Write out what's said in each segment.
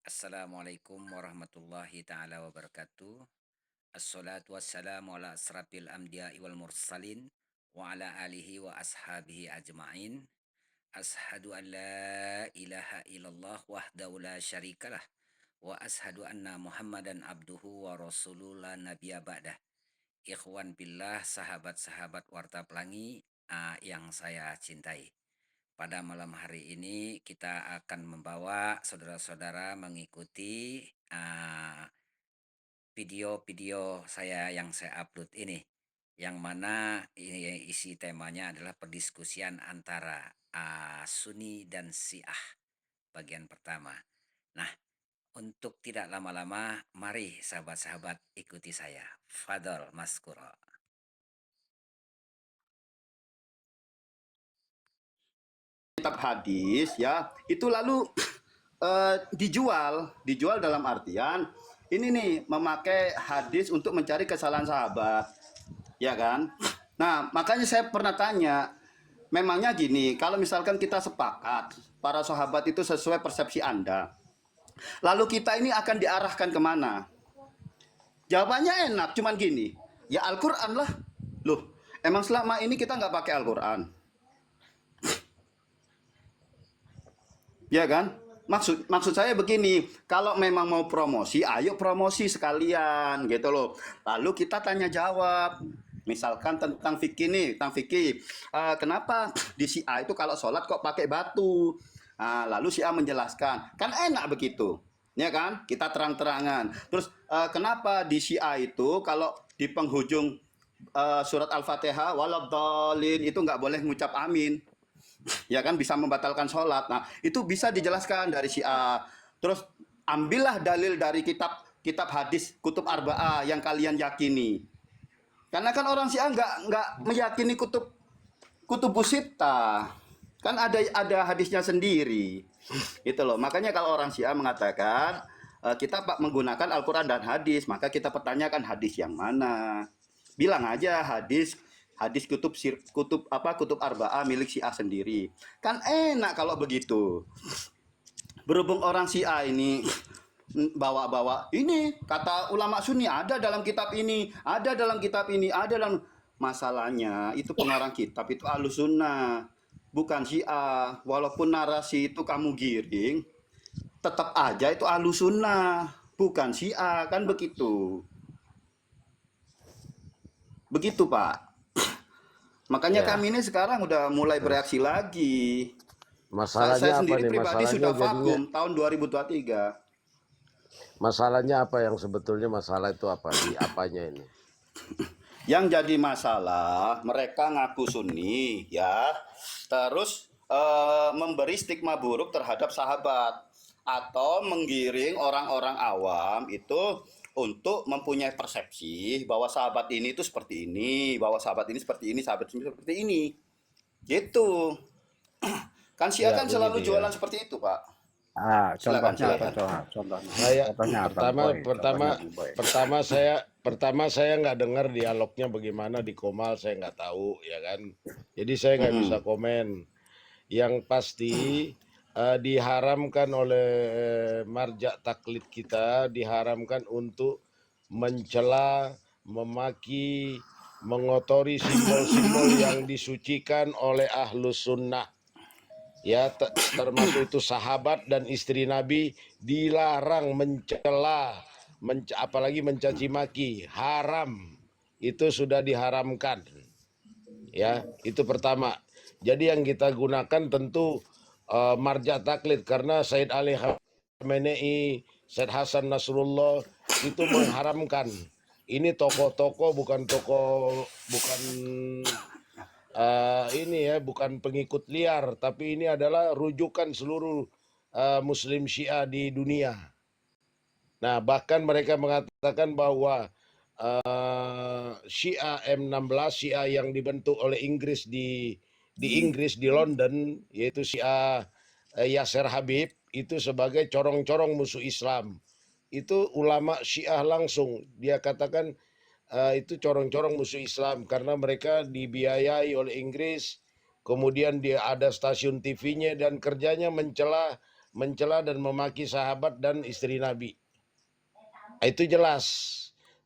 Assalamualaikum warahmatullahi taala wabarakatuh. Assalatu wassalamu ala asrafil anbiya'i wal mursalin wa ala alihi wa ashabihi ajma'in. Ashadu an la ilaha illallah wahdahu la syarikalah wa ashadu anna Muhammadan abduhu wa rasuluhu la nabiyya ba'dah. Ikhwan billah, sahabat-sahabat Warta Pelangi yang saya cintai. Pada malam hari ini kita akan membawa saudara-saudara mengikuti video-video saya yang saya upload ini, yang mana isi temanya adalah perdiskusian antara Sunni dan Syiah bagian pertama. Nah, untuk tidak lama-lama, mari sahabat-sahabat ikuti saya. Fadol Maskuro. Kitab hadis ya itu lalu dijual dalam artian ini nih memakai hadis untuk mencari kesalahan sahabat, ya kan? Nah, makanya saya pernah tanya, memangnya gini, kalau misalkan kita sepakat para sahabat itu sesuai persepsi Anda, lalu kita ini akan diarahkan kemana? Jawabannya enak, cuman gini, ya Al-Quran lah. Loh, emang selama ini kita nggak pakai Al-Quran? Ya kan? Maksud saya begini, kalau memang mau promosi, ayo promosi sekalian gitu loh. Lalu kita tanya jawab. Misalkan tentang fikih nih, tentang fikih. Kenapa di si A itu kalau sholat kok pakai batu? Lalu si A menjelaskan, kan enak begitu. Ya kan? Kita terang-terangan. Terus kenapa di si A itu kalau di penghujung surat Al-Fatihah waladhdallin itu nggak boleh ngucap amin, ya kan, bisa membatalkan sholat. Nah, itu bisa dijelaskan dari Syiah. Terus ambillah dalil dari kitab hadis kutub arba'ah yang kalian yakini. Karena kan orang Syiah nggak meyakini kutub sittah. Kan ada hadisnya sendiri. Itu loh. Makanya kalau orang Syiah mengatakan kita menggunakan Al-Quran dan hadis, maka kita pertanyakan hadis yang mana. Bilang aja hadis kutub arba'ah milik Syiah sendiri. Kan enak kalau begitu. Berhubung orang Syiah ini bawa-bawa ini kata ulama Sunni ada dalam kitab ini, ada dalam kitab ini, ada dalam, masalahnya itu pengarang kitab itu Ahlus Sunnah, bukan Syiah. Walaupun narasi itu kamu giring, tetap aja itu Ahlus Sunnah, bukan Syiah, kan begitu. Begitu, Pak. Makanya Ya, kami ini sekarang udah mulai bereaksi lagi. Saya masalahnya apa sendiri nih? pribadi Masalahnya sudah jadinya, vakum tahun 2023. masalahnya apa yang sebetulnya masalah itu apa? Di apanya ini? Yang jadi masalah, mereka ngaku Sunni, ya, terus memberi stigma buruk terhadap sahabat atau menggiring orang-orang awam itu untuk mempunyai persepsi bahwa sahabat ini itu seperti ini, bahwa sahabat ini seperti ini, sahabat ini seperti ini. Gitu. Kan Sia Ya, kan selalu begini ya. jualan seperti itu, Pak. Silakan, Contohnya apa silakan. contohnya? Saya Contohnya apa, pertama Boy? pertama Contohnya, Boy. pertama saya nggak dengar dialognya bagaimana di Komal, saya nggak tahu ya kan. Jadi saya nggak bisa komen. Yang pasti diharamkan oleh marja taklid kita, diharamkan untuk mencela, memaki, mengotori simbol-simbol yang disucikan oleh ahlus sunnah. Ya, termasuk itu sahabat dan istri Nabi dilarang mencela, apalagi mencaci maki, haram. Itu sudah diharamkan. Ya, itu pertama. Jadi yang kita gunakan tentu marja taklid, karena Said Ali Khamenei, Said Hasan Nasrullah itu mengharamkan. Ini tokoh-tokoh bukan ini ya, bukan pengikut liar, tapi ini adalah rujukan seluruh Muslim Syiah di dunia. Nah, bahkan mereka mengatakan bahwa Syiah M16, Syiah yang dibentuk oleh Inggris di Inggris, di London, yaitu Syiah Yasser Habib, itu sebagai corong-corong musuh Islam. Itu ulama Syiah langsung, dia katakan itu corong-corong musuh Islam karena mereka dibiayai oleh Inggris, kemudian dia ada stasiun TV-nya dan kerjanya mencela, mencela dan memaki sahabat dan istri Nabi. Itu jelas.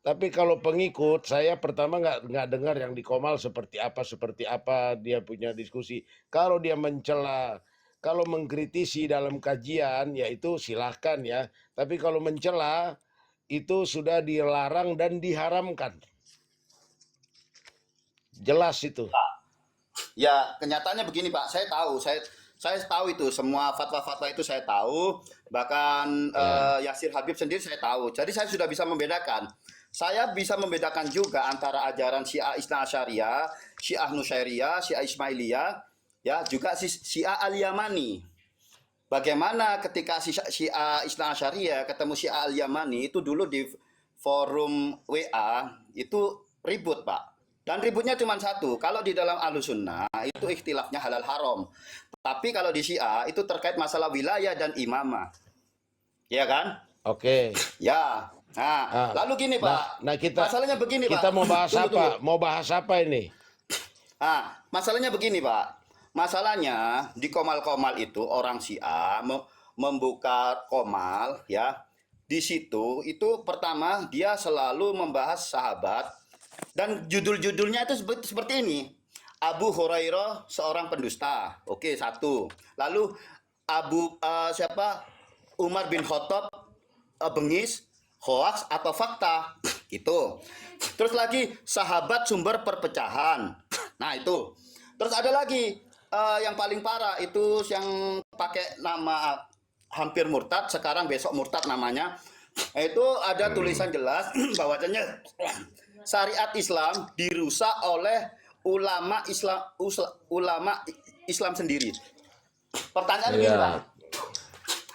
Tapi kalau pengikut, saya pertama nggak dengar yang di Komal seperti apa dia punya diskusi. Kalau dia mencela, kalau mengkritisi dalam kajian, ya itu silahkan ya. Tapi kalau mencela, itu sudah dilarang dan diharamkan. Jelas itu. Ya, kenyataannya begini Pak, saya tahu itu semua fatwa-fatwa itu saya tahu, bahkan Ya. Yasir Habib sendiri saya tahu. Jadi saya sudah bisa membedakan. Saya bisa membedakan juga antara ajaran Syiah Isna Asyariyah, Syiah Nusairyah, Syiah Ismailiyah, ya juga Syiah Al-Yamani. Bagaimana ketika Syiah Isna Asyariyah ketemu Syiah Al-Yamani itu dulu di forum WA itu ribut Pak. Dan ributnya cuma satu, kalau di dalam Ahlussunnah itu ikhtilafnya halal haram. Tapi kalau di Syiah itu terkait masalah wilayah dan imamah. Ya kan? Oke. Ya. Nah, lalu gini Pak. Masalahnya begini Pak. Kita mau bahas Tunggu, apa? tunggu. Mau bahas apa ini? Masalahnya begini Pak. Masalahnya di Komal-Komal itu orang Syiah membuka Komal ya. Di situ itu pertama dia selalu membahas sahabat dan judul-judulnya itu seperti ini. Abu Hurairah seorang pendusta. Oke, satu. Lalu siapa? Umar bin Khattab bengis, hoaks atau fakta. Itu. Terus lagi sahabat sumber perpecahan. Nah, itu. Terus ada lagi yang paling parah itu yang pakai nama hampir murtad, sekarang besok murtad namanya. Itu ada tulisan jelas bahwasanya syariat Islam dirusak oleh ulama Islam sendiri. Pertanyaan begini Pak,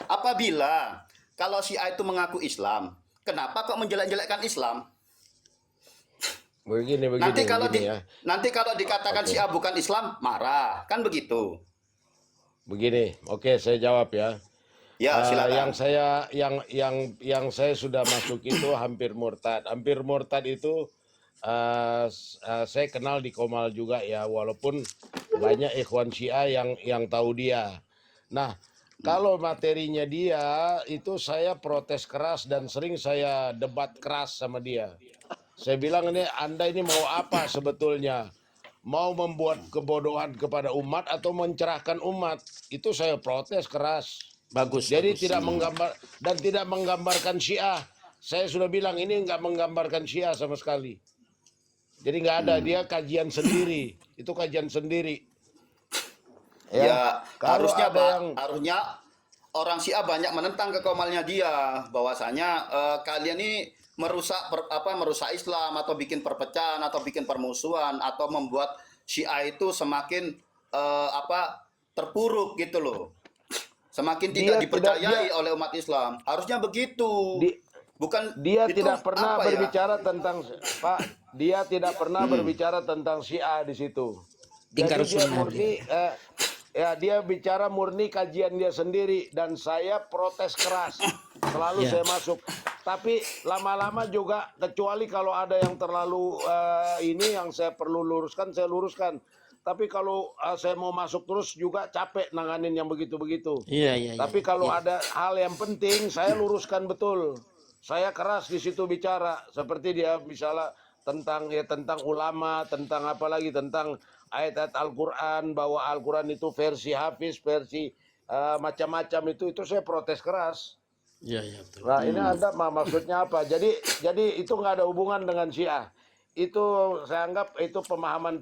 apabila kalau Syiah itu mengaku Islam, kenapa kok menjelek-jelekkan Islam? Begini ya. Nanti kalau dikatakan Syiah bukan Islam, marah, kan begitu? Begini, oke saya jawab ya. Ya, silakan. Yang saya sudah masuk itu hampir murtad. Hampir murtad itu saya kenal di Komal juga ya, walaupun banyak ikhwan Syiah yang tahu dia. Nah, kalau materinya dia itu saya protes keras dan sering saya debat keras sama dia. Saya bilang Anda ini mau apa sebetulnya? Mau membuat kebodohan kepada umat atau mencerahkan umat? Itu saya protes keras. Bagus. Jadi tidak menggambarkan Syiah. Saya sudah bilang ini nggak menggambarkan Syiah sama sekali. Jadi nggak ada, dia kajian sendiri. Itu kajian sendiri. Ya, harusnya Pak, harusnya orang Syiah banyak menentang kekomalnya dia, bahwasanya kalian ini merusak Islam atau bikin perpecahan atau bikin permusuhan atau membuat Syiah itu semakin terpuruk gitu loh. Semakin tidak dipercayai oleh umat Islam. Harusnya begitu. Dia tidak pernah berbicara tentang Pak. Dia tidak pernah berbicara tentang Syiah di situ. Jadi dia murni dia bicara murni kajian dia sendiri dan saya protes keras. Selalu saya masuk. Tapi lama-lama juga kecuali kalau ada yang terlalu ini yang saya perlu luruskan, saya luruskan. Tapi kalau saya mau masuk terus juga capek nanganin yang begitu-begitu. Tapi kalau ada hal yang penting, saya luruskan betul. Saya keras di situ bicara. Seperti dia misalnya tentang ulama, tentang apa lagi, tentang ayat-ayat Al-Quran, bahwa Al-Quran itu versi Hafiz, versi macam-macam itu saya protes keras. Betul. Nah ini Anda maksudnya apa? Jadi itu nggak ada hubungan dengan Syiah. Itu saya anggap itu pemahaman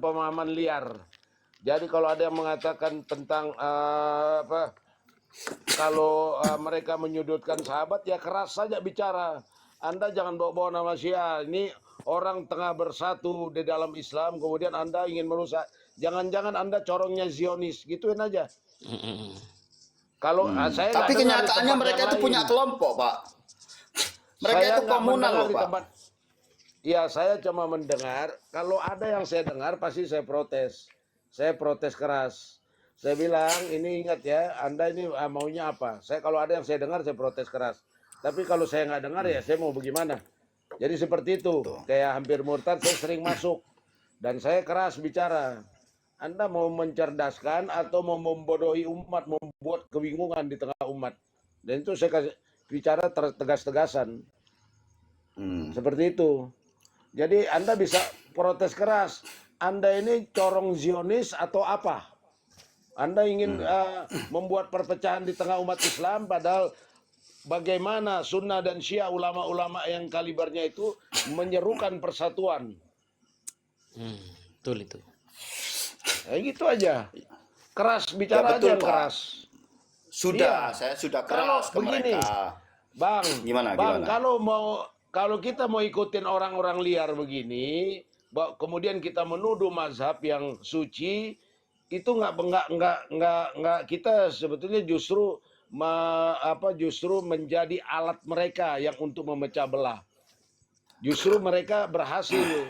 liar. Jadi kalau ada yang mengatakan tentang kalau mereka menyudutkan sahabat, ya keras saja bicara. Anda jangan bawa-bawa nama Syiah. Ini orang tengah bersatu di dalam Islam, kemudian Anda ingin merusak. Jangan-jangan Anda corongnya Zionis, gituin aja. Kalau saya tapi kenyataannya mereka itu punya kelompok, Pak. Mereka itu komunal loh, Pak. Ya, saya cuma mendengar. Kalau ada yang saya dengar, pasti saya protes. Saya protes keras. Saya bilang, ini ingat ya, Anda ini maunya apa? Kalau ada yang saya dengar, saya protes keras. Tapi kalau saya nggak dengar, ya saya mau bagaimana? Jadi seperti itu. Kayak hampir murtad, saya sering masuk. Dan saya keras bicara. Anda mau mencerdaskan atau mau membodohi umat, membuat kebingungan di tengah umat. Dan itu saya kasih bicara tegas-tegasan seperti itu. Jadi Anda bisa protes keras. Anda ini corong Zionis atau apa? Anda ingin membuat perpecahan di tengah umat Islam, padahal bagaimana Sunnah dan Syiah ulama-ulama yang kalibernya itu menyerukan persatuan. Betul itu. Gitu aja. Keras Ya bicara aja betul yang Pak. keras. Sudah, Iya. saya sudah Kalau keras ke begini, mereka. Bang, Gimana? kalau kita mau ikutin orang-orang liar begini, kemudian kita menuduh mazhab yang suci, itu nggak kita sebetulnya justru justru menjadi alat mereka yang untuk memecah belah. Justru mereka berhasil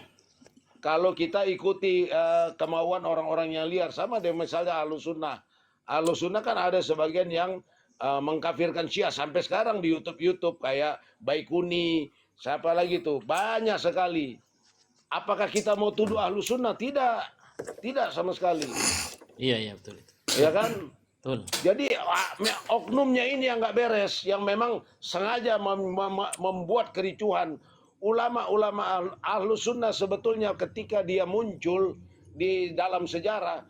kalau kita ikuti kemauan orang-orang yang liar, sama dengan misalnya Ahlus Sunnah. Ahlus Sunnah kan ada sebagian yang mengkafirkan Syiah sampai sekarang di YouTube kayak Baikuni, siapa lagi tuh, banyak sekali. Apakah kita mau tuduh Ahlus Sunnah? Tidak sama sekali. Iya betul itu. Ya kan? Betul. Jadi oknumnya ini yang nggak beres, yang memang sengaja membuat kericuhan. Ulama-ulama Ahlus Sunnah sebetulnya ketika dia muncul di dalam sejarah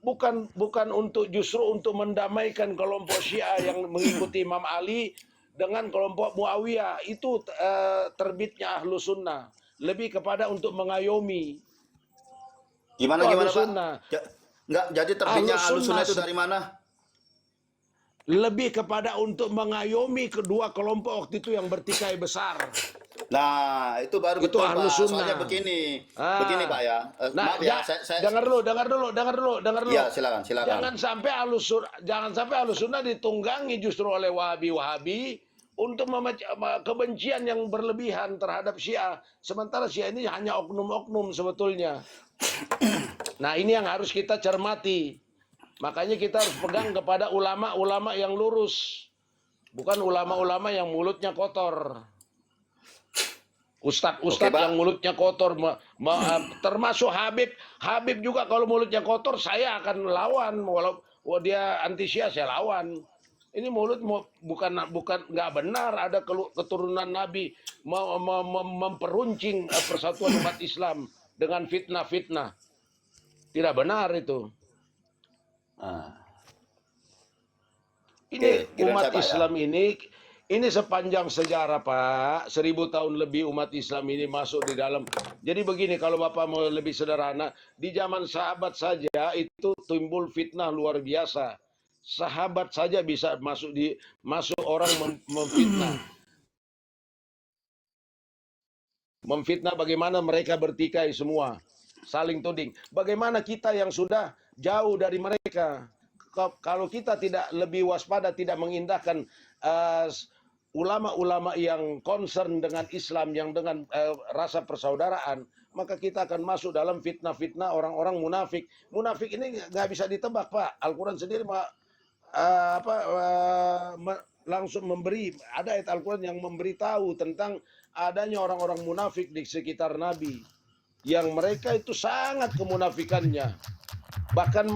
bukan untuk justru untuk mendamaikan kelompok Syiah yang mengikuti Imam Ali dengan kelompok Muawiyah. Itu terbitnya Ahlus Sunnah, lebih kepada untuk mengayomi. Gimana Ahlus Pak? Sunnah. Nggak, jadi terbitnya Ahlus Ahlus Sunnah Sunnah itu dari mana? lebih kepada untuk mengayomi kedua kelompok waktu itu yang bertikai besar. Nah, itu baru Itu betul Ahlus Pak. Sunnah. Soalnya begini Pak ya. Nah, Maaf ya, saya dengar dulu. ya silakan. Jangan sampai Ahlus Sunnah ditunggangi justru oleh Wahabi untuk memecah kebencian yang berlebihan terhadap Syiah. Sementara Syiah ini hanya oknum-oknum sebetulnya. Nah, ini yang harus kita cermati. Makanya kita harus pegang kepada ulama-ulama yang lurus. Bukan ulama-ulama yang mulutnya kotor. Ustadz-ustadz yang mulutnya kotor. Termasuk Habib juga kalau mulutnya kotor saya akan lawan. Walau dia anti Syiah saya lawan. Ini mulut bukan nggak benar ada keturunan Nabi memperuncing persatuan umat Islam dengan fitnah-fitnah. Tidak benar itu. Ini umat Islam ini sepanjang sejarah Pak, 1000 tahun lebih umat Islam ini masuk di dalam. Jadi begini, kalau Bapak mau lebih sederhana, di zaman sahabat saja itu timbul fitnah luar biasa. Sahabat saja bisa masuk orang memfitnah. Memfitnah bagaimana mereka bertikai semua, saling tuding. Bagaimana kita yang sudah jauh dari mereka? Kalau kita tidak lebih waspada, tidak mengindahkan ulama-ulama yang concern dengan Islam, yang dengan rasa persaudaraan, maka kita akan masuk dalam fitnah-fitnah orang-orang munafik. Munafik ini nggak bisa ditebak Pak. Al-Quran sendiri langsung memberi, ada ayat Al-Quran yang memberitahu tentang adanya orang-orang munafik di sekitar Nabi, yang mereka itu sangat kemunafikannya. Bahkan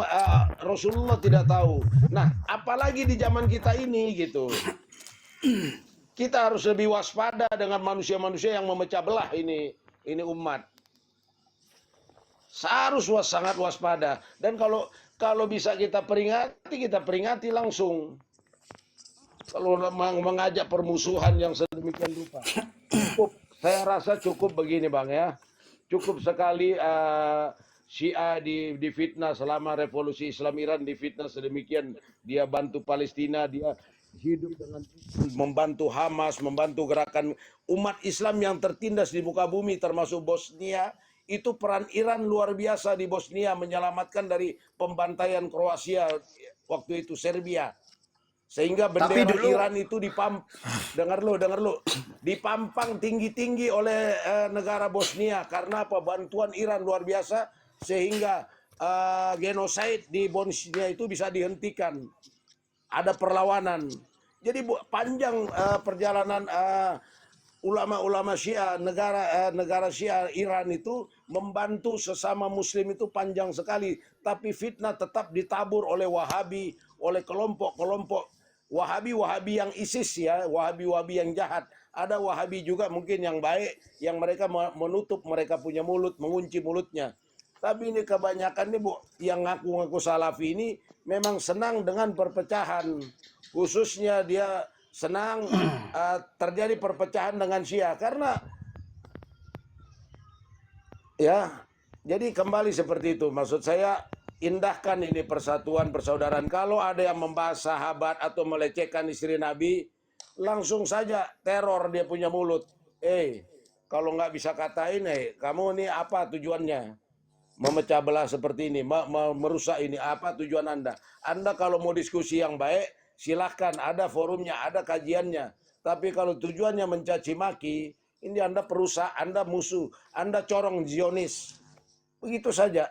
Rasulullah tidak tahu. Nah, apalagi di zaman kita ini gitu. Kita harus lebih waspada dengan manusia-manusia yang memecah belah ini umat. Harus sangat waspada. Dan kalau bisa kita peringati langsung. Kalau mengajak permusuhan yang sedemikian rupa. Saya rasa cukup begini Bang ya. Cukup sekali Syiah difitnah selama revolusi Islam Iran, difitnah sedemikian. Dia bantu Palestina, dia hidup dengan membantu Hamas, membantu gerakan umat Islam yang tertindas di muka bumi termasuk Bosnia. Itu peran Iran luar biasa di Bosnia menyelamatkan dari pembantaian Kroasia waktu itu Serbia. Sehingga bendera Iran itu dengar lu, dipampang tinggi-tinggi oleh negara Bosnia. Karena apa? Bantuan Iran luar biasa sehingga genosid di Bosnia itu bisa dihentikan. Ada perlawanan. Jadi panjang perjalanan ulama-ulama Syiah, negara Syiah Iran itu membantu sesama Muslim itu panjang sekali. Tapi fitnah tetap ditabur oleh Wahabi, oleh kelompok-kelompok Wahabi yang ISIS ya, Wahabi yang jahat. Ada Wahabi juga mungkin yang baik, yang mereka menutup mereka punya mulut, mengunci mulutnya. Tapi ini kebanyakan nih Bu, yang ngaku-ngaku Salafi ini memang senang dengan perpecahan. Khususnya dia senang terjadi perpecahan dengan Syiah karena ya, jadi kembali seperti itu. Maksud saya, indahkan ini persatuan persaudaraan. Kalau ada yang membahas sahabat atau melecehkan istri Nabi, langsung saja teror dia punya mulut. Kalau nggak bisa katain, kamu ini apa tujuannya? Memecah belah seperti ini, merusak ini, apa tujuan Anda? Anda kalau mau diskusi yang baik, silahkan, ada forumnya, ada kajiannya. Tapi kalau tujuannya mencaci maki, ini Anda perusak, Anda musuh, Anda corong Zionis. Begitu saja.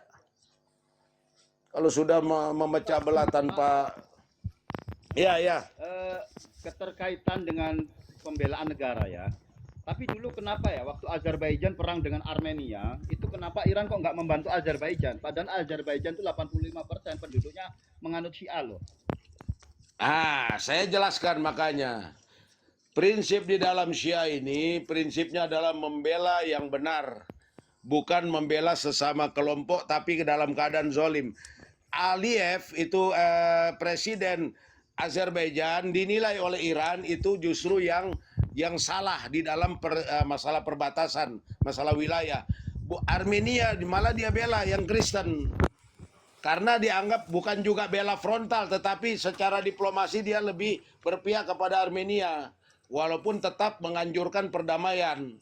Kalau sudah memecah belah tanpa... Ya. Keterkaitan dengan pembelaan negara ya. Tapi dulu kenapa ya waktu Azerbaijan perang dengan Armenia, itu kenapa Iran kok nggak membantu Azerbaijan? Padahal Azerbaijan itu 85% penduduknya menganut Syiah loh. Saya jelaskan makanya. Prinsip di dalam Syiah ini, prinsipnya adalah membela yang benar. Bukan membela sesama kelompok, tapi ke dalam keadaan zolim. Aliyev itu presiden Azerbaijan dinilai oleh Iran itu justru yang salah di dalam masalah perbatasan, masalah wilayah. Armenia malah dia bela yang Kristen. Karena dianggap bukan juga bela frontal, tetapi secara diplomasi dia lebih berpihak kepada Armenia. Walaupun tetap menganjurkan perdamaian.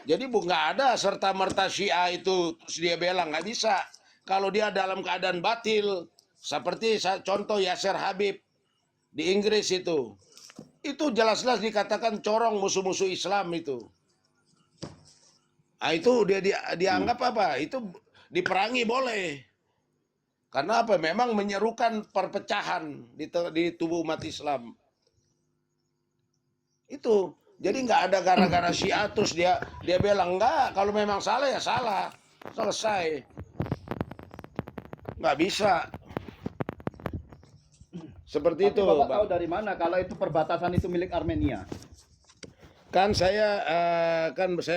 Jadi nggak ada serta-merta Syiah itu dia bela, nggak bisa. Kalau dia dalam keadaan batil, seperti contoh Yasser Habib di Inggris itu jelas-jelas dikatakan corong musuh-musuh Islam itu. Itu dia dianggap apa? Itu diperangi boleh. Karena apa? Memang menyerukan perpecahan di tubuh umat Islam. Itu. Jadi nggak ada gara-gara Syiah terus dia bilang enggak, kalau memang salah ya salah. Selesai. Nggak bisa. Seperti Tapi itu, Bapak Bang. tahu dari mana kalau itu perbatasan itu milik Armenia? Kan saya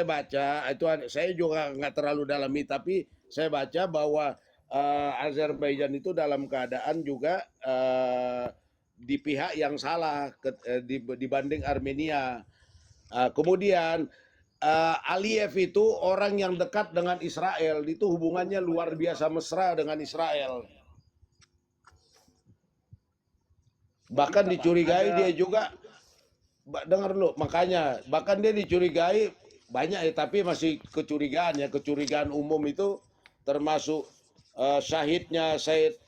baca itu, saya juga nggak terlalu dalami, tapi saya baca bahwa Azerbaijan itu dalam keadaan juga di pihak yang salah dibanding Armenia. Kemudian Aliyev itu orang yang dekat dengan Israel, itu hubungannya luar biasa mesra dengan Israel. Bahkan dicurigai dia juga, dengar dulu, makanya bahkan dia dicurigai banyak ya, tapi masih kecurigaan umum itu termasuk syahidnya Said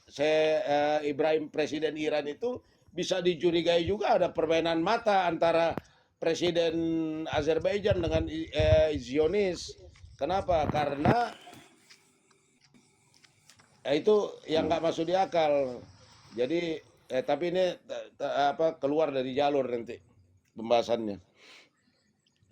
Ibrahim presiden Iran itu bisa dicurigai juga ada permainan mata antara presiden Azerbaijan dengan Zionis. Kenapa? Karena itu yang nggak masuk di akal. Jadi tapi ini keluar dari jalur nanti pembahasannya.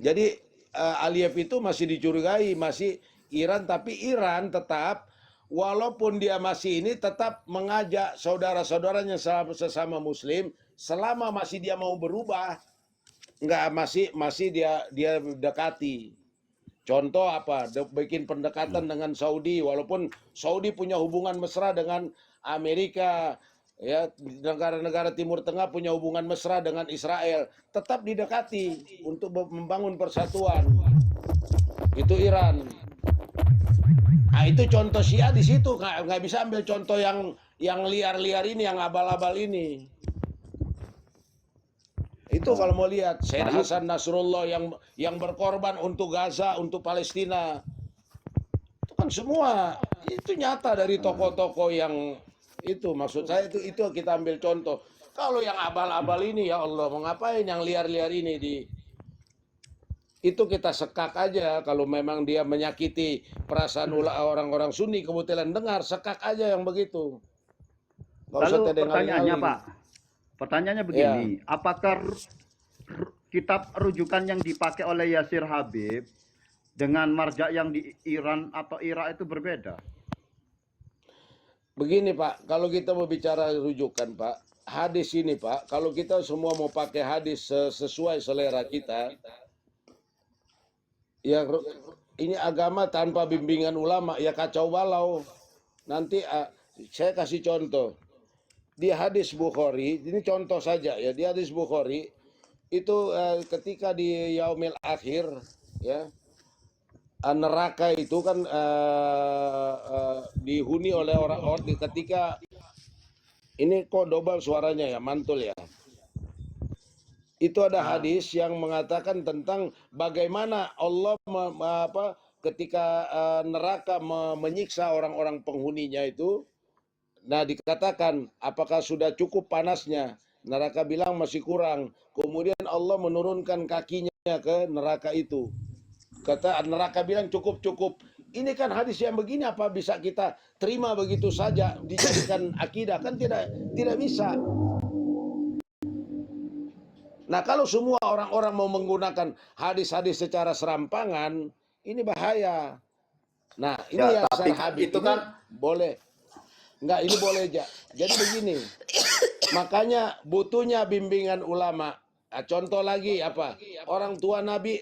Jadi Aliyev itu masih dicurigai, masih Iran, tapi Iran tetap walaupun dia masih ini tetap mengajak saudara-saudaranya sesama Muslim selama masih dia mau berubah, nggak masih dia dekati. Contoh apa? Bikin pendekatan dengan Saudi, walaupun Saudi punya hubungan mesra dengan Amerika, ya negara-negara Timur Tengah punya hubungan mesra dengan Israel, tetap didekati untuk membangun persatuan. Itu Iran. Itu contoh Syiah di situ, nggak bisa ambil contoh yang liar-liar ini, yang abal-abal ini. Itu kalau mau lihat Said Hasan Nasrullah yang berkorban untuk Gaza, untuk Palestina. Itu kan semua itu nyata dari tokoh-tokoh yang itu, maksud saya itu kita ambil contoh. Kalau yang abal-abal ini ya Allah, mau ngapain yang liar-liar ini itu kita sekak aja. Kalau memang dia menyakiti perasaan orang-orang Sunni, kebetulan dengar, sekak aja yang begitu. Lalu pertanyaannya Pak, pertanyaannya begini, ya. Apakah kitab rujukan yang dipakai oleh Yasser Habib dengan marja yang di Iran atau Irak itu berbeda? Begini Pak, kalau kita mau bicara rujukan Pak, hadis ini Pak, kalau kita semua mau pakai hadis sesuai selera kita, ya ini agama tanpa bimbingan ulama ya kacau balau. Nanti saya kasih contoh. Di hadis Bukhari, ini contoh saja ya, di hadis Bukhari itu ketika di yaumil akhir ya, neraka itu kan dihuni oleh orang-orang ketika ini kok double suaranya ya, mantul ya. Itu ada hadis yang mengatakan tentang bagaimana Allah ketika neraka menyiksa orang-orang penghuninya itu. Nah, dikatakan apakah sudah cukup panasnya? Neraka bilang masih kurang. Kemudian Allah menurunkan kakinya ke neraka itu. Kata neraka bilang cukup. Ini kan hadis yang begini apa bisa kita terima begitu saja dijadikan akidah? Kan tidak bisa. Nah, kalau semua orang-orang mau menggunakan hadis-hadis secara serampangan, ini bahaya. Nah, ini Ya, yang tapi Syekh Habib itu ini kan boleh. Enggak, ini boleh aja. Jadi begini, makanya butuhnya bimbingan ulama. Nah, contoh lagi apa? Orang tua Nabi,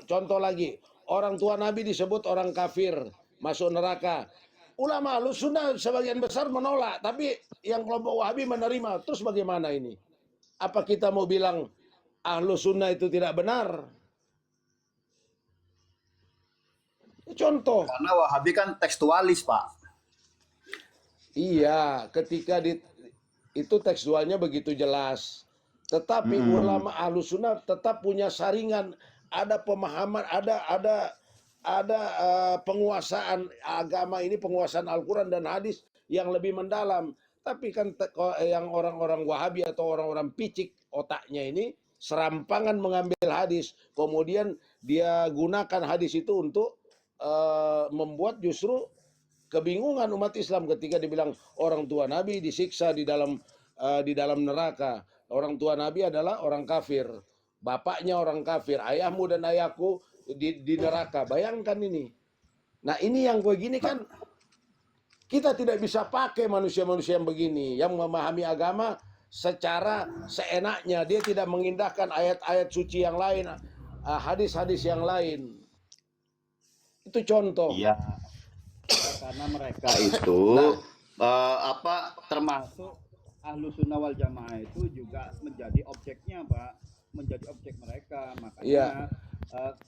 contoh lagi. Orang tua Nabi disebut orang kafir, masuk neraka. Ulama Ahlussunnah sebagian besar menolak, tapi yang kelompok Wahabi menerima. Terus bagaimana ini? Apa kita mau bilang Ahlussunnah itu tidak benar? Contoh. karena Wahabi kan tekstualis, Pak. Iya, ketika itu tekstualnya begitu jelas. Tetapi ulama Ahlussunnah tetap punya saringan, ada pemahaman, ada penguasaan agama ini, penguasaan Al-Qur'an dan hadis yang lebih mendalam. Tapi kan yang orang-orang Wahabi atau orang-orang picik otaknya ini serampangan mengambil hadis, kemudian dia gunakan hadis itu untuk membuat justru kebingungan umat Islam ketika dibilang orang tua Nabi disiksa di dalam neraka. Orang tua Nabi adalah orang kafir. Bapaknya orang kafir, ayahmu dan ayahku di neraka. Bayangkan ini. Nah, ini yang begini kan kita tidak bisa pakai manusia-manusia yang begini, yang memahami agama secara seenaknya. Dia tidak mengindahkan ayat-ayat suci yang lain, hadis-hadis yang lain. Itu contoh. Iya, karena mereka itu termasuk Ahlussunnah wal Jamaah itu juga menjadi objeknya, Pak, menjadi objek mereka. Makanya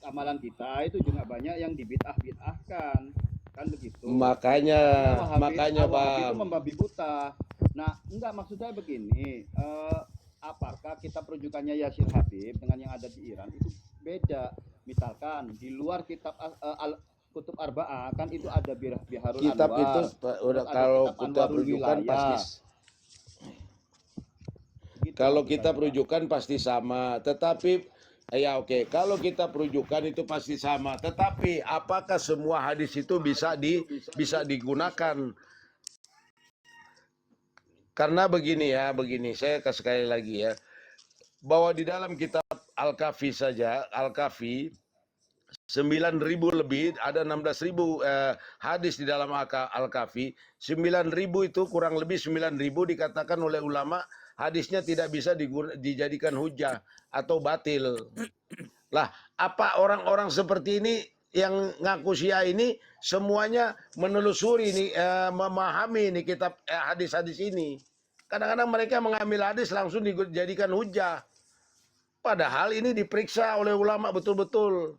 amalan kita itu juga banyak yang dibid'ah-bid'ahkan, kan begitu. Makanya Wahabi itu Bang. membabi buta. Nah, enggak, maksud saya begini, apakah kita perujukannya Yasir Habib dengan yang ada di Iran itu beda? Misalkan di luar kitab Kutub Arba'ah kan itu ada Biharul Kitab Anwar, itu udah kalau kita Anwarul rujukan Wilayah. pasti Gitu kalau maksud kita saya, Pak. perujukan pasti sama. Tetapi ya oke, kalau kita perujukan itu pasti sama. Tetapi apakah semua hadis itu bisa digunakan? Karena begini saya sekali lagi ya, bahwa di dalam kitab Al-Kafi saja, Al-Kafi 9.000 lebih, ada 16.000 hadis di dalam Al-Kafi. 9.000 itu kurang lebih 9.000 dikatakan oleh ulama hadisnya tidak bisa dijadikan hujah atau batil. Lah, apa orang-orang seperti ini yang ngaku Syiah ini semuanya menelusuri ini, memahami ini kitab hadis-hadis ini. Kadang-kadang mereka mengambil hadis langsung dijadikan hujah. Padahal ini diperiksa oleh ulama betul-betul.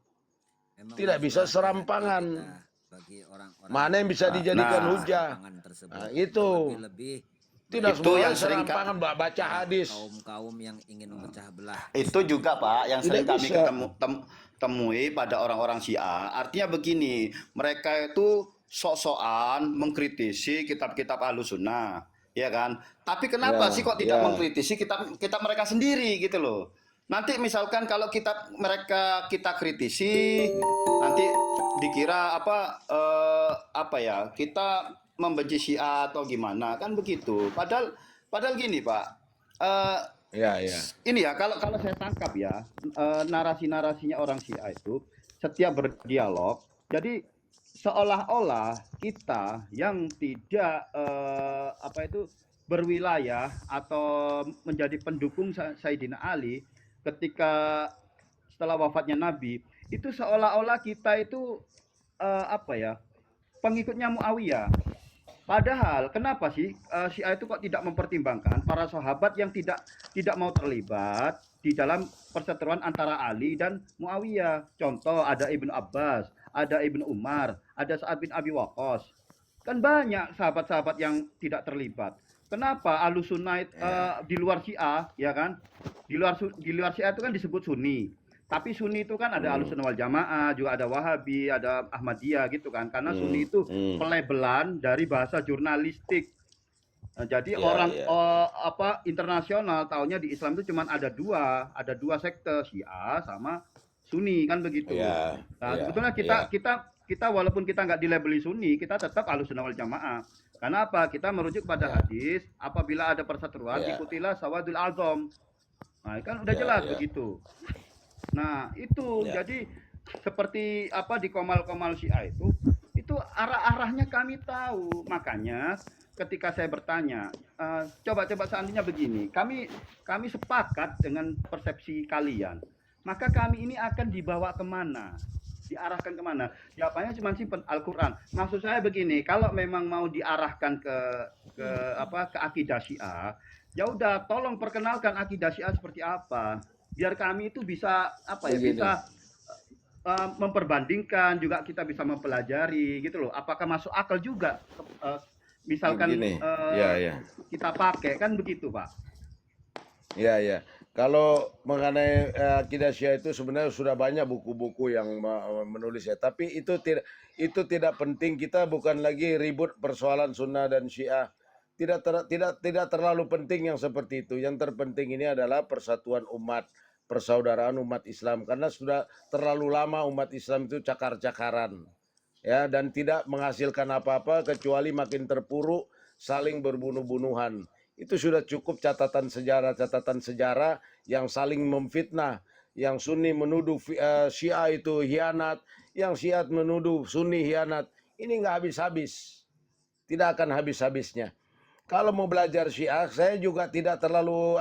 Memang Tidak bisa masalah berarti serampangan. kita bagi orang-orang Mana yang bisa dijadikan hujah? serampangan tersebut. Nah, itu. Lebih Tidak Itu semua yang yang sering serampangan baca hadis. kaum-kaum yang ingin memecah belah. Itu juga, Pak, yang sering Tidak kami bisa. temui pada orang-orang Syiah. Artinya begini, mereka itu sok-sokan mengkritisi kitab-kitab Ahlussunnah, ya kan? Tapi kenapa Ya, sih kok tidak ya. mengkritisi kitab mereka sendiri gitu loh? Nanti misalkan kalau kita kritisi, nanti dikira apa ya? Kita membenci Syiah atau gimana, kan begitu. Padahal gini, Pak. Ya. Ini ya, kalau saya tangkap ya, narasi-narasinya orang Syiah itu setiap berdialog, jadi seolah-olah kita yang tidak berwilayah atau menjadi pendukung Sayyidina Ali ketika setelah wafatnya Nabi, itu seolah-olah kita itu apa ya, pengikutnya Muawiyah. Padahal kenapa sih Syiah itu kok tidak mempertimbangkan para sahabat yang tidak mau terlibat di dalam perseteruan antara Ali dan Muawiyah. Contoh ada Ibnu Abbas, ada Ibnu Umar, ada Sa'ad bin Abi Waqqas. Kan banyak sahabat-sahabat yang tidak terlibat. Kenapa Ahlus Sunnah Ya, di luar Syiah, ya kan? Di luar Syiah itu kan disebut Sunni. Tapi Sunni itu kan ada hmm, Ahlussunnah wal Jamaah, juga ada Wahabi, ada Ahmadiyah gitu kan. Karena Sunni hmm, itu hmm. pelebelan dari bahasa jurnalistik. Nah, jadi Ya, orang ya, apa internasional taunya di Islam itu cuma ada dua sekte, Syiah sama Sunni kan begitu. ya, Nah, ya, sebetulnya ya, kita walaupun kita nggak dilabeli Sunni, kita tetap Ahlussunnah wal Jamaah. Karena apa? Kita merujuk pada ya, hadis, apabila ada perseteruan, ya, ikutilah sawadul azam. Nah, kan udah ya, jelas ya, begitu. Nah, itu ya. jadi seperti apa di Komal-Komal Syiah itu arah-arahnya kami tahu. Makanya ketika saya bertanya, coba-coba seandainya begini, kami sepakat dengan persepsi kalian, maka kami ini akan dibawa kemana? Diarahkan kemana? Jawabannya cuma simpel, Al-Quran. Maksud saya begini, kalau memang mau diarahkan ke ke akidah Syiah, ya udah tolong perkenalkan akidah Syiah seperti apa, biar kami itu bisa apa ya, Begini, bisa memperbandingkan, juga kita bisa mempelajari gitu loh, apakah masuk akal juga misalkan begini. Ya, ya, kita pakai kan begitu Pak. ya, ya. Kalau mengenai akidah Syiah itu sebenarnya sudah banyak buku-buku yang menulis ya. Tapi itu tidak penting. Kita bukan lagi ribut persoalan Sunnah dan Syiah. Tidak terlalu penting yang seperti itu. Yang terpenting ini adalah persatuan umat, persaudaraan umat Islam. Karena sudah terlalu lama umat Islam itu cakar-cakaran, ya, dan tidak menghasilkan apa-apa kecuali makin terpuruk, saling berbunuh-bunuhan. Itu sudah cukup catatan sejarah yang saling memfitnah, yang Sunni menuduh Syiah itu hianat, yang Syiah menuduh Sunni hianat. Ini nggak habis-habis, tidak akan habis-habisnya. Kalau mau belajar Syiah, saya juga tidak terlalu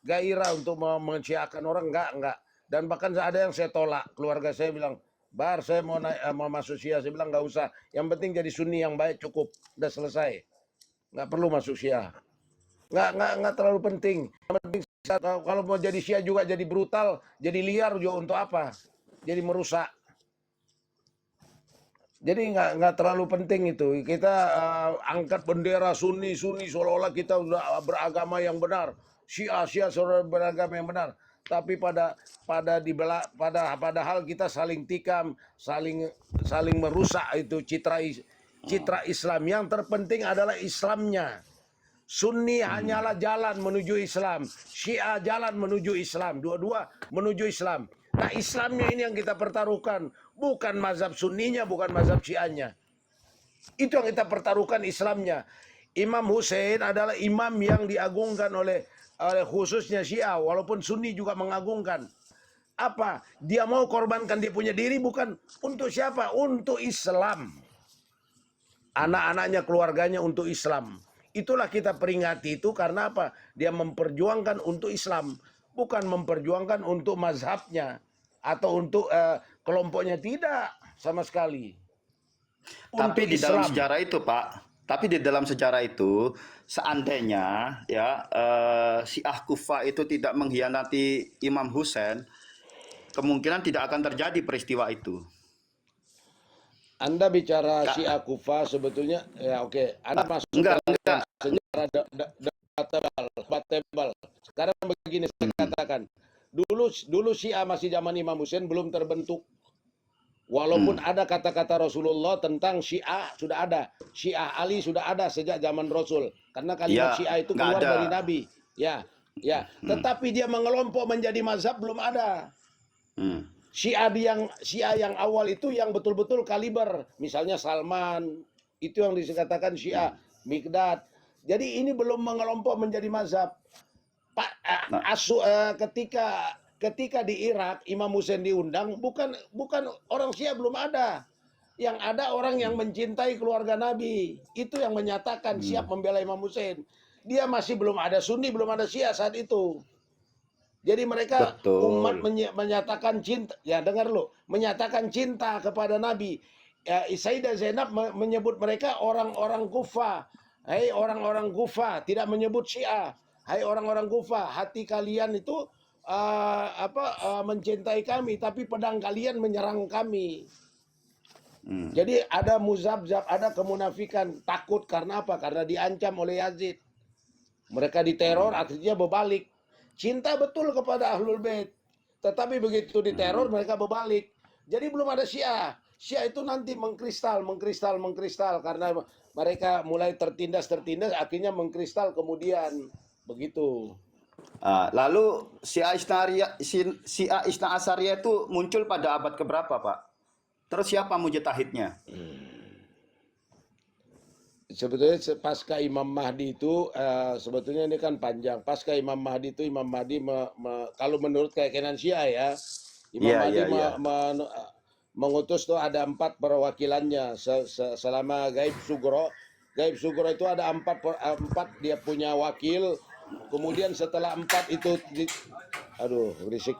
gairah untuk mensyiahkan orang, enggak. Dan bahkan ada yang saya tolak. Keluarga saya bilang, "Bar, saya mau masuk Syiah." Saya bilang, "Enggak usah. Yang penting jadi Sunni yang baik cukup. Udah selesai. Enggak perlu masuk Syiah." Enggak terlalu penting. Yang penting kalau mau jadi Syiah juga jadi brutal, jadi liar juga untuk apa? Jadi merusak. Jadi nggak terlalu penting itu. Kita angkat bendera Sunni seolah-olah kita sudah beragama yang benar. Syiah seolah beragama yang benar. Tapi padahal kita saling tikam, saling merusak itu citra Islam. Yang terpenting adalah Islamnya. Sunni hanyalah jalan menuju Islam, Syiah jalan menuju Islam, dua-dua menuju Islam. Nah, Islamnya ini yang kita pertaruhkan, bukan mazhab Sunninya, bukan mazhab Syiahnya. Itu yang kita pertaruhkan, Islamnya. Imam Hussein adalah imam yang diagungkan oleh khususnya Syiah, walaupun Sunni juga mengagungkan. Apa? Dia mau korbankan dia punya diri bukan untuk siapa? Untuk Islam. Anak-anaknya, keluarganya untuk Islam. Itulah kita peringati itu karena apa? Dia memperjuangkan untuk Islam, bukan memperjuangkan untuk mazhabnya atau untuk kelompoknya, tidak sama sekali. Tapi Untuk di dalam Islam. sejarah itu, Pak, tapi di dalam sejarah itu, seandainya ya Syiah Kufah itu tidak mengkhianati Imam Husain, kemungkinan tidak akan terjadi peristiwa itu. Anda bicara Kak, Syiah Kufah sebetulnya ya oke, Anda masuk enggak, dalam enggak. sejarah debatable. Sekarang begini saya katakan, dulu Syiah masih zaman Imam Hussein belum terbentuk. Walaupun Hmm, ada kata-kata Rasulullah tentang Syiah sudah ada, Syiah Ali sudah ada sejak zaman Rasul. Karena kalimat ya, Syiah itu nggak keluar ada. dari Nabi. Ya, ya. Hmm, Tetapi dia mengelompok menjadi mazhab belum ada. hmm, Syiah yang awal itu yang betul-betul kaliber, misalnya Salman, itu yang dikatakan Syiah, Mikdad. Jadi ini belum mengelompok menjadi mazhab. Pak nah, ketika di Irak Imam Hussein diundang, bukan orang Syiah belum ada. Yang ada orang yang mencintai keluarga Nabi. Itu yang menyatakan siap membela Imam Hussein. Dia masih belum ada Sunni, belum ada Syiah saat itu. Jadi mereka umat Betul. menyatakan cinta, ya dengar lo, menyatakan cinta kepada Nabi. Ya, Sayyidah Zainab menyebut mereka orang-orang Kufa. Hai orang-orang Kufa, tidak menyebut Syiah. Hai orang-orang Kufa, hati kalian itu mencintai kami, tapi pedang kalian menyerang kami. Jadi ada muzabzab, ada kemunafikan, takut karena apa? Karena diancam oleh Yazid. Mereka diteror, akhirnya berbalik. Cinta betul kepada Ahlul Bait. Tetapi begitu diteror, mereka berbalik. Jadi belum ada Syiah. Syiah itu nanti mengkristal. Karena mereka mulai tertindas, akhirnya mengkristal kemudian. Begitu. Lalu Syiah Isna Asyariyah itu muncul pada abad keberapa, Pak? Terus siapa mujtahidnya? Sebetulnya pasca Imam Mahdi itu sebetulnya ini kan panjang. Pasca Imam Mahdi itu Imam Mahdi kalau menurut keyakinan Syiah ya, Imam Iya, Mahdi iya, iya. mengutus tuh ada 4 perwakilannya selama Gaib Sugro. Gaib Sugro itu ada 4 dia punya wakil. Kemudian setelah 4 itu aduh berisik.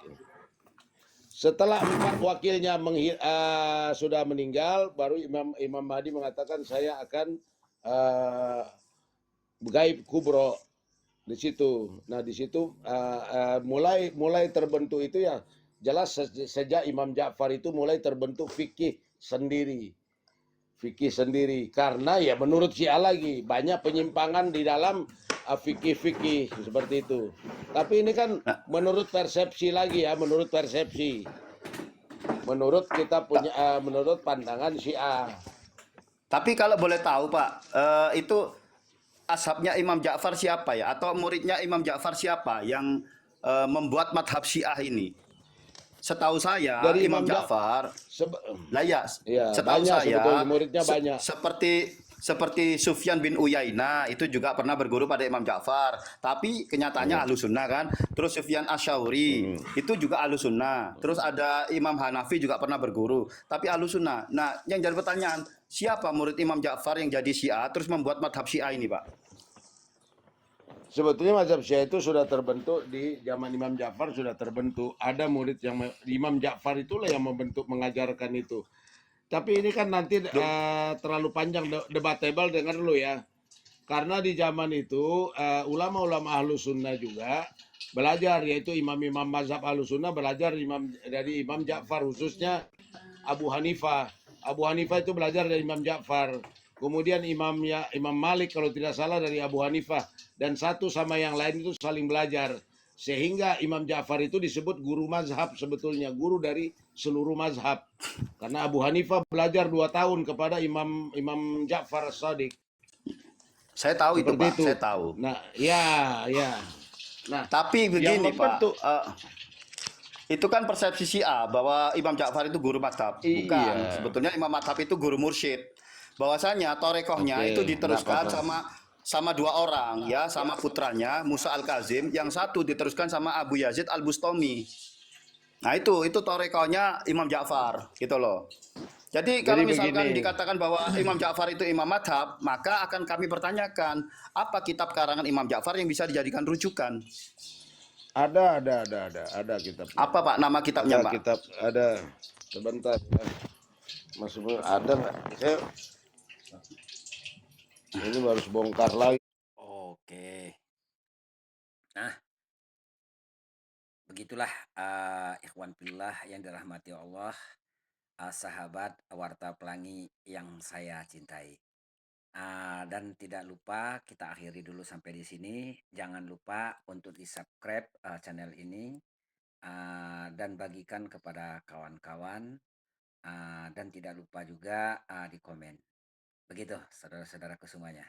Setelah 4 wakilnya sudah meninggal, baru Imam Mahdi mengatakan saya akan Gaib Kubro di situ. Nah di situ mulai terbentuk itu ya jelas sejak Imam Ja'far itu mulai terbentuk fikih sendiri. Karena ya menurut Syiah lagi banyak penyimpangan di dalam fikih seperti itu. Tapi ini kan Nah, menurut persepsi lagi ya, menurut persepsi. Menurut kita punya menurut pandangan Syiah. tapi kalau boleh tahu, Pak, itu ashabnya Imam Ja'far siapa ya? Atau muridnya Imam Ja'far siapa yang membuat madhab Syiah ini? Setahu saya Dari Imam Imam Ja'far, lah ya, ya setahu banyak sebetulnya saya muridnya banyak. seperti Sufyan bin Uyainah itu juga pernah berguru pada Imam Ja'far, tapi kenyataannya Ahlus Sunnah kan. Terus Sufyan Asyauri itu juga Ahlus Sunnah. Terus ada Imam Hanafi juga pernah berguru, tapi Ahlus Sunnah. Nah, yang jadi pertanyaan, siapa murid Imam Ja'far yang jadi Syiah terus membuat madhab Syiah ini, Pak? Sebetulnya mazhab Syiah itu sudah terbentuk di zaman Imam Ja'far sudah terbentuk. Ada murid yang Imam Ja'far itulah yang membentuk mengajarkan itu. Tapi ini kan nanti terlalu panjang debatable dengar dulu ya. Karena di zaman itu ulama-ulama Ahlus Sunnah juga belajar yaitu imam-imam mazhab Ahlus Sunnah belajar dari Imam Ja'far khususnya Abu Hanifah. Abu Hanifah itu belajar dari Imam Ja'far. Kemudian Imam Malik kalau tidak salah dari Abu Hanifah dan satu sama yang lain itu saling belajar sehingga Imam Ja'far itu disebut guru mazhab sebetulnya guru dari seluruh mazhab karena Abu Hanifah belajar 2 tahun kepada Imam Ja'far As-Shadiq Saya tahu itu, seperti Pak. itu. Saya tahu. Nah ya. Nah Tapi yang begini, Pak. membentuk Itu kan persepsi Syiah bahwa Imam Ja'far itu guru madhab. Bukan. iya Sebetulnya Imam madhab itu guru mursyid. Bahwasanya torekohnya oke itu nggak diteruskan apa-apa sama 2 orang ya, sama putranya Musa Al-Kazim, yang satu diteruskan sama Abu Yazid Al-Bustami. Nah, itu torekohnya Imam Ja'far gitu loh. Jadi jadi kalau misalkan begini. dikatakan bahwa Imam Ja'far itu imam madhab, maka akan kami pertanyakan, apa kitab karangan Imam Ja'far yang bisa dijadikan rujukan? Ada kitabnya. Apa, Pak, nama kitabnya, Ada Pak? kitab, ada. Sebentar ya. Masuk ada nggak? Saya ini harus bongkar lagi. Oke. Nah, begitulah ikhwan fillah yang dirahmati Allah, sahabat Warta Pelangi yang saya cintai. Dan tidak lupa kita akhiri dulu sampai di sini. Jangan lupa untuk di-subscribe channel ini dan bagikan kepada kawan-kawan dan tidak lupa juga di komen. Begitu saudara-saudaraku semuanya.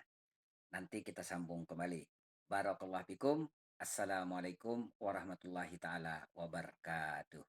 Nanti kita sambung kembali. Barakallahu fikum. Assalamualaikum warahmatullahi taala wabarakatuh.